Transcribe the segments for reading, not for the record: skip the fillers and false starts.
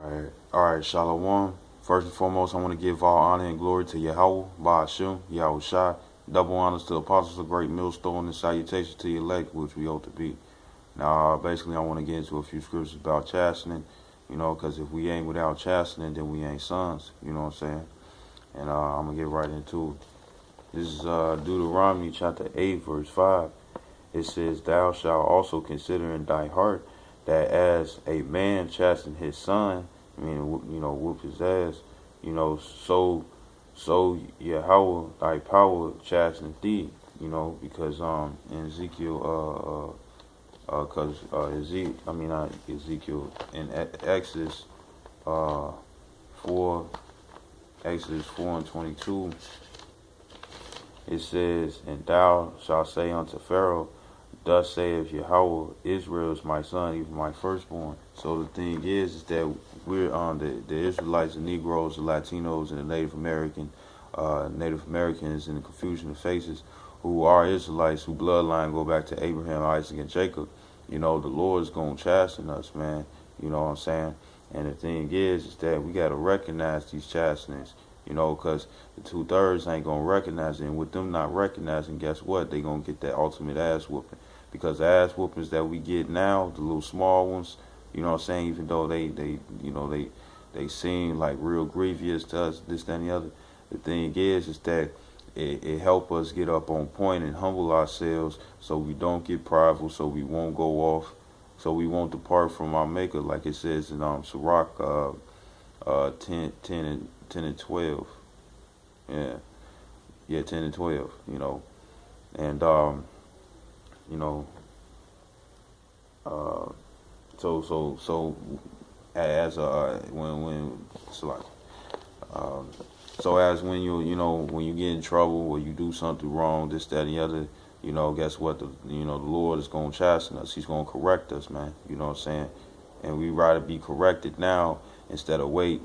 All right, Shalom. First and foremost, I want to give all honor and glory to Yahweh, Ba'ashim, Yahweh Shai. Double honors to the apostles of great millstone and salutations to your elect, which we ought to be. Now, basically, I want to get into a few scriptures about chastening, because if we ain't without chastening, then we ain't sons, you know what I'm saying? And I'm going to get right into it. This is Deuteronomy chapter 8, verse 5. It says, Thou shalt also consider in thy heart that as a man chasten his son, whoop his ass, so Yahweh thy power chasten thee, because in Ezekiel, not Ezekiel, in Exodus 4, Exodus 4 and 22, it says, And thou shalt say unto Pharaoh, Thus saith Yahweh, Israel is my son, even my firstborn. So the thing is that we're the Israelites, the Negroes, the Latinos, and the Native Americans in the confusion of faces, who are Israelites, whose bloodline go back to Abraham, Isaac, and Jacob. The Lord is going to chasten us, man. You know what I'm saying? And the thing is that we got to recognize these chastenings. Because the 2/3 ain't going to recognize it. And with them not recognizing, guess what? They going to get that ultimate ass whooping. Because the ass whoopings that we get now, the little small ones, even though they seem like real grievous to us, this, that, and the other. The thing is that it help us get up on point and humble ourselves so we don't get prideful, so we won't go off, so we won't depart from our maker, like it says in Sirach 10 and 12. Yeah, 10 and 12, and so as when when you get in trouble or you do something wrong, this, that, and the other, guess what? The Lord is gonna chasten us. He's gonna correct us, man. You know what I'm saying? And we rather be corrected now instead of wait,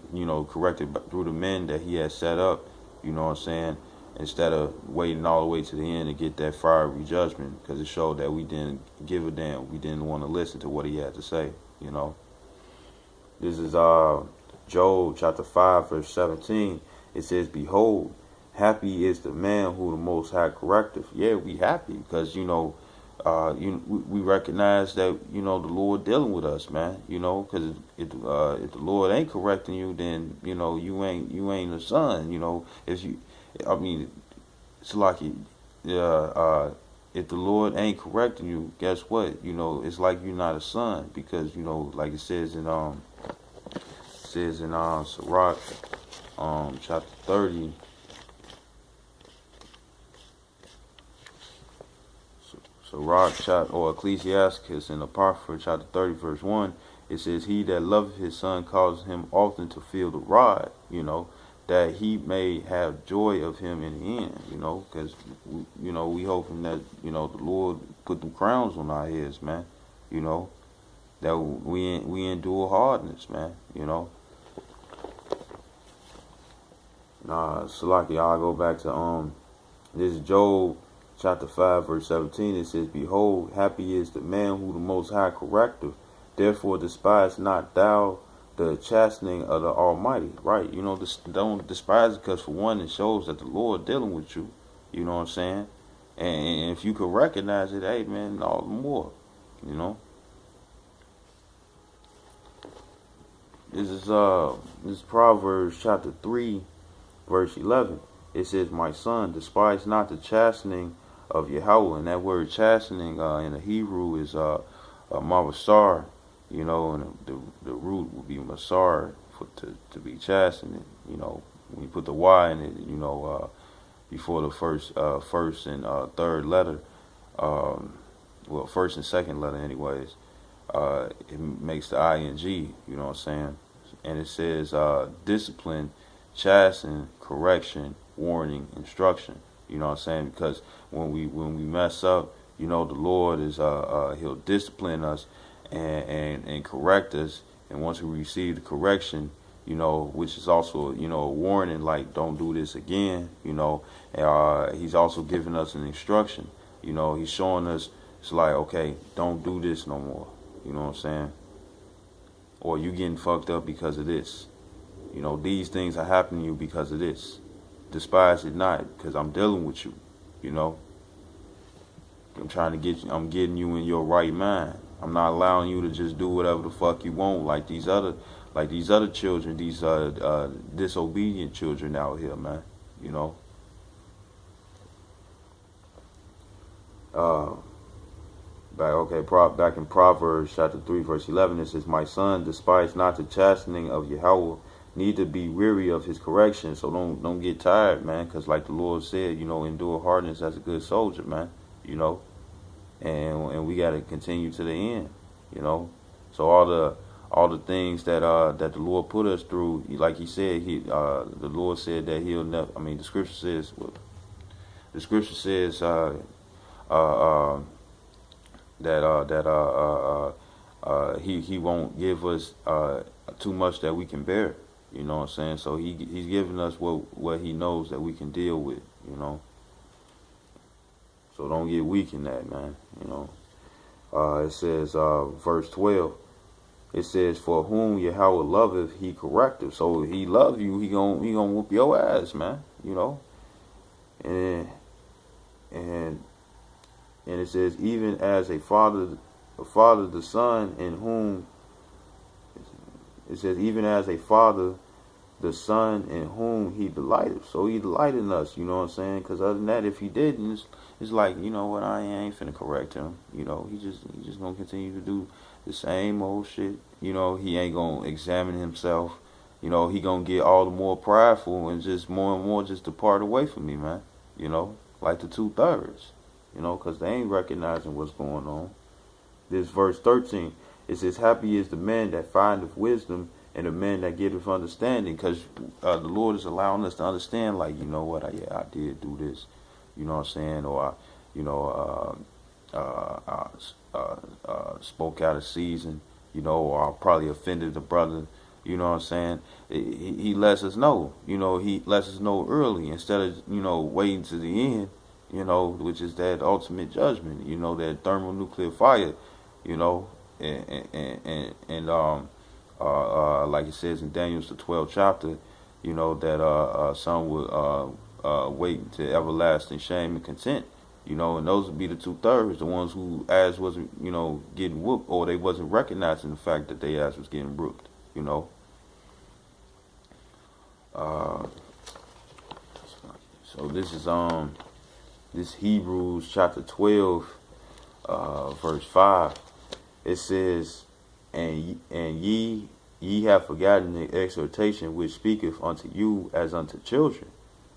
corrected through the men that He has set up. You know what I'm saying? Instead of waiting all the way to the end to get that fiery judgment, because it showed that we didn't give a damn. We didn't want to listen to what He had to say. This is Job chapter 5 verse 17. It says, Behold, happy is the man who the Most High correcteth. Yeah, we happy because we recognize that the Lord dealing with us, man. Because if the Lord ain't correcting you, then you ain't a son. It's like if the Lord ain't correcting you, guess what? It's like you're not a son, because like it says in Sirach chapter 30. Sirach chapter, or Ecclesiasticus in Apocrypha chapter 30 verse 1, it says, He that loveth his son causes him often to feel the rod, that he may have joy of him in the end, because we hoping that the Lord put them crowns on our heads, man, that we endure hardness, man, Salaki, I'll go back to this is Job chapter 5 verse 17. It says, Behold, happy is the man who the Most High correcteth. Therefore despise not thou the chastening of the Almighty. Right? Don't despise it, because for one, it shows that the Lord dealing with you. You know what I'm saying? And if you could recognize it, hey man, all the more. This is Proverbs chapter 3 verse 11. It says, My son, despise not the chastening of Yahweh. And that word chastening in the Hebrew is mavasar, and the root would be masar, to be chastened. When you put the Y in it, before the first and third letter, first and second letter anyways, it makes the ing, you know what I'm saying? And it says discipline, chasten, correction, warning, instruction. You know what I'm saying? Because when we mess up, the Lord is He'll discipline us and correct us. And once we receive the correction, which is also a warning, like don't do this again. He's also giving us an instruction. He's showing us, it's like, okay, don't do this no more. You know what I'm saying? or you getting fucked up because of this. You know, these things are happening to you because of this. Despise it not, because I'm dealing with you. You know, I'm trying to get you, I'm getting you in your right mind. I'm not allowing you to just do whatever the fuck you want like these other children, these disobedient children out here, man. You know. Back in Proverbs chapter 3, verse 11, it says, "My son, despise not the chastening of Yahweh, neither be weary of his correction." So don't get tired, man, because like the Lord said, you know, endure hardness as a good soldier, man. You know, and we got to continue to the end. You know, so all the things that the Lord put us through, like He said, the Lord said that He'll never. I mean, the Scripture says, he won't give us too much that we can bear. You know what I'm saying? So he's giving us what he knows that we can deal with. You know. So don't get weak in that, man. You know. It says verse 12. It says, "For whom Yahweh loveth, He correcteth." So He love you, He gonna whoop your ass, man. You know. And it says, "Even as a father the son in whom," it says, "even as a father the son in whom He delighted." So He delighted in us, you know what I'm saying? Because other than that, if He didn't, it's like, you know what, I ain't finna correct him. You know, he just gonna continue to do the same old shit. You know, he ain't gonna examine himself. You know, he gonna get all the more prideful and just more and more just depart away from me, man. You know, like the 2/3. You know, because they ain't recognizing what's going on. This verse 13, it says, "Happy is the man that findeth wisdom, and the man that getteth understanding," because the Lord is allowing us to understand, like, you know what, I did do this, you know what I'm saying, or I spoke out of season, you know, or I probably offended a brother, you know what I'm saying. He lets us know, you know, he lets us know early instead of, you know, waiting to the end, you know, which is that ultimate judgment, you know, that thermonuclear fire, you know, and like it says in Daniel's the 12th chapter, you know, that some would wait to everlasting shame and content, you know, and those would be the 2/3, the ones who ass wasn't, you know, getting whooped, or they wasn't recognizing the fact that their ass was getting whooped, you know. So this is this Hebrews chapter 12, verse 5. It says, and ye have forgotten the exhortation which speaketh unto you as unto children,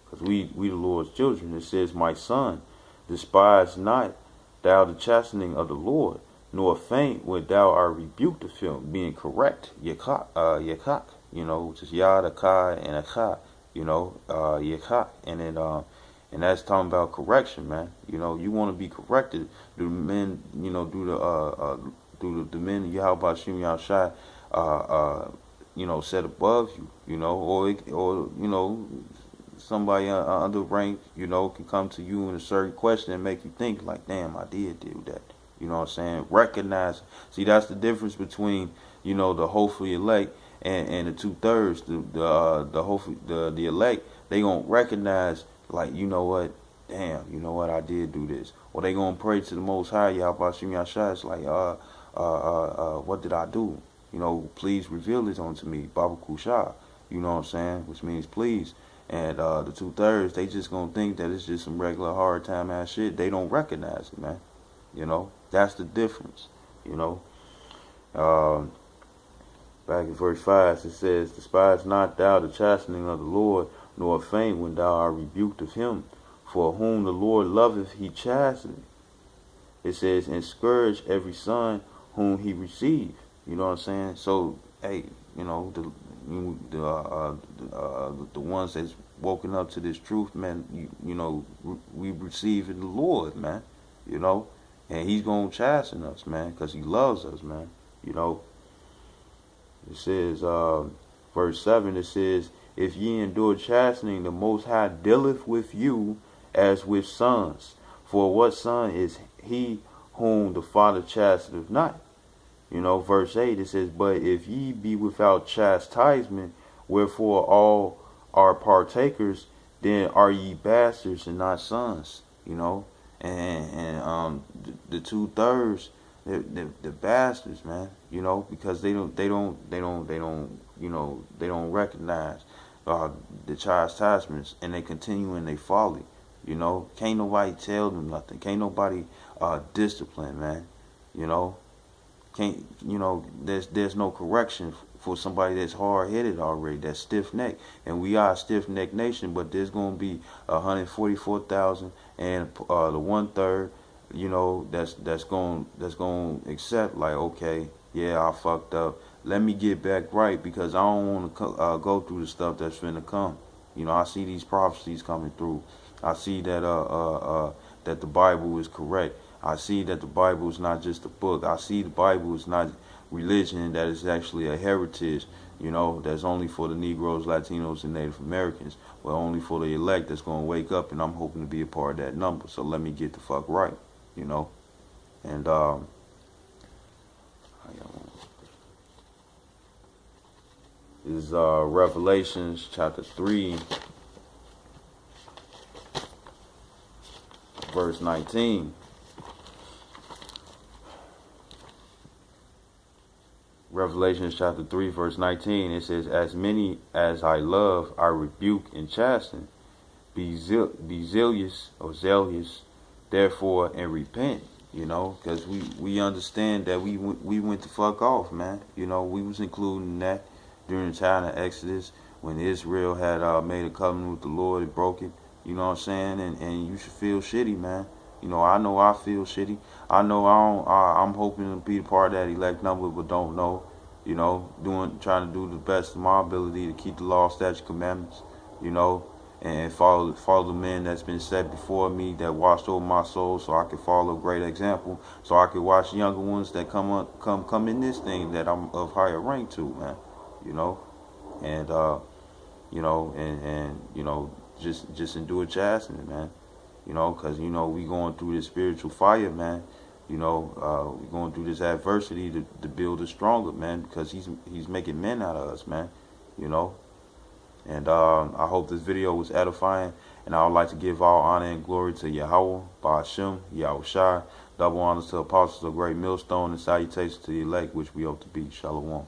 because we the Lord's children. It says, "My son, despise not thou the chastening of the Lord, nor faint when thou art rebuked of him," being correct, yakak, you know, which is yad, akai, and akai, you know, yakak, and then and that's talking about correction, man. You know, you want to be corrected. Do the men, you know, do the men Yahweh Shim Yahshai, you know, set above you, you know, or you know, somebody under rank, you know, can come to you in a certain question and make you think like, damn, I did do that. You know what I'm saying? Recognize. See, that's the difference between, you know, the hopefully elect and the 2/3. The hopefully the elect, they gonna recognize, like, you know what, damn, you know what, I did do this. Or they gonna pray to the Most High, Yahweh Shim Yahshai. It's like, what did I do? You know, please reveal it unto me, Baba Kusha. You know what I'm saying? Which means please. And the 2/3, they just gonna think that it's just some regular hard time ass shit. They don't recognize it, man. You know, that's the difference. You know, back in verse 5, it says, "Despise not thou the chastening of the Lord, nor faint when thou art rebuked of him. For whom the Lord loveth, He chasteneth." It says, "And scourge every son whom He receive." You know what I'm saying? So, hey, you know, the ones that's woken up to this truth, man, you know, we receive in the Lord, man. You know, and He's gonna chasten us, man, because He loves us, man. You know, it says, verse 7, it says, "If ye endure chastening, the Most High dealeth with you as with sons. For what son is he whom the Father chasteneth not? You know, verse 8, it says, but if ye be without chastisement, wherefore all are partakers, then are ye bastards and not sons. You know, and the 2/3, the bastards, man. You know, because they don't recognize the chastisements, and they continue in their folly. You know, can't nobody tell them nothing. Can't nobody discipline, man. You know, can't there's no correction for somebody that's hard headed already, that's stiff necked, and we are a stiff necked nation. But there's gonna be 144,000, and the 1/3, that's going accept, like, okay, yeah, I fucked up. Let me get back right, because I don't want to go through the stuff that's finna come. I see these prophecies coming through. I see that that the Bible is correct. I see that the Bible is not just a book. I see the Bible is not religion, that is actually a heritage, that's only for the Negroes, Latinos, and Native Americans, but only for the elect that's going to wake up, and I'm hoping to be a part of that number. So let me get the fuck right, and is Revelations chapter 3, verse 19. Revelation chapter 3, verse 19, it says, as many as I love, I rebuke and chasten. Be zealous, therefore, and repent, because we understand that we went the fuck off, man. We was including that during the time of Exodus, when Israel had made a covenant with the Lord and broke it. You know what I'm saying? And you should feel shitty, man. I know I feel shitty. I know I'm hoping to be a part of that elect number, but don't know. Trying to do the best of my ability to keep the law, statutes, commandments. And follow the men that's been set before me, that watched over my soul, so I could follow a great example, so I could watch younger ones that come in this thing that I'm of higher rank to, man. Just endure chastening, man. Because we going through this spiritual fire, man. We going through this adversity to build us stronger, man, because he's making men out of us, man. And I hope this video was edifying, and I would like to give all honor and glory to Yahweh, Ba'ashem, Yahushai, double honors to apostles of great millstone, and salutations to the elect, which we hope to be. Shalom.